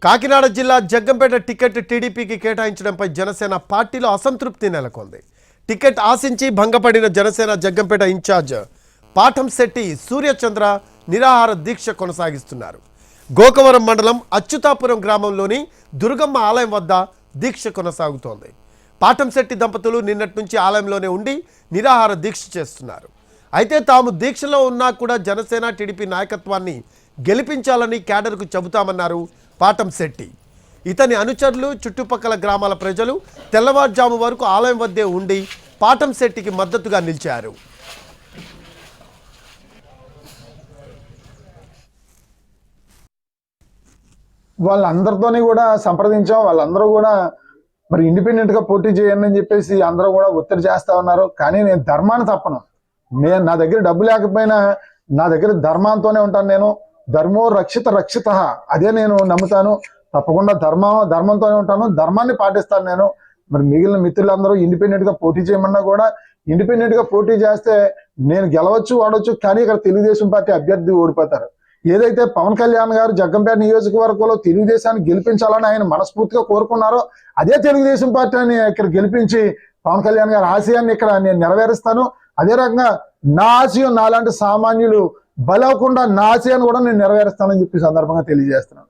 కాకినాడ జిల్లా జగ్గంపేట టికెట్ టీడీపీకి కేటాయించడంపై జనసేన పార్టీలో అసంతృప్తి నెలకొంది. టికెట్ ఆశించి భంగపడిన జనసేన జగ్గంపేట ఇన్ఛార్జ్ పాఠంశెట్టి సూర్యచంద్ర నిరాహార దీక్ష కొనసాగిస్తున్నారు. గోకవరం మండలం అచ్యుతాపురం గ్రామంలోని దుర్గమ్మ ఆలయం వద్ద దీక్ష కొనసాగుతోంది. పాఠంశెట్టి దంపతులు నిన్నటి నుంచి ఆలయంలోనే ఉండి నిరాహార దీక్ష చేస్తున్నారు. అయితే తాము దీక్షలో ఉన్నా కూడా జనసేన టీడీపీ నాయకత్వాన్ని గెలిపించాలని క్యాడర్కు చెబుతామన్నారు పాఠంశెట్టి. ఇతని అనుచరులు చుట్టుపక్కల గ్రామాల ప్రజలు తెల్లవారుజాము వరకు ఆలయం వద్దే ఉండి పాఠంశెట్టికి మద్దతుగా నిలిచారు. వాళ్ళందరితోని కూడా సంప్రదించాం. వాళ్ళందరూ కూడా మరి ఇండిపెండెంట్గా పోటీ చేయండి అని చెప్పేసి అందరూ కూడా ఒత్తిడి చేస్తూ ఉన్నారు. కానీ నేను ధర్మాన్ని తప్పను. నా దగ్గర డబ్బు లేకపోయినా నా దగ్గర ధర్మంతోనే ఉంటాను. నేను ధర్మో రక్షిత రక్షిత, అదే నేను నమ్ముతాను. తప్పకుండా ధర్మంతోనే ఉంటాను, ధర్మాన్ని పాటిస్తాను నేను. మరి మిగిలిన మిత్రులందరూ ఇండిపెండెంట్గా పోటీ చేయమన్నా కూడా ఇండిపెండెంట్గా పోటీ చేస్తే నేను గెలవచ్చు, వాడవచ్చు. కానీ ఇక్కడ తెలుగుదేశం పార్టీ అభ్యర్థి ఓడిపోతారు. ఏదైతే పవన్ కళ్యాణ్ గారు జగ్గంపేట నియోజకవర్గంలో తెలుగుదేశాన్ని గెలిపించాలని ఆయన మనస్ఫూర్తిగా కోరుకున్నారో అదే తెలుగుదేశం పార్టీని ఇక్కడ గెలిపించి పవన్ కళ్యాణ్ గారి ఆశయాన్ని ఇక్కడ నేను నెరవేరుస్తాను. అదే రకంగా నా ఆశయం నాలాంటి సామాన్యులు బలవకుండా నా ఆశయాన్ని కూడా నేను నెరవేరుస్తానని చెప్పి సందర్భంగా తెలియజేస్తున్నాను.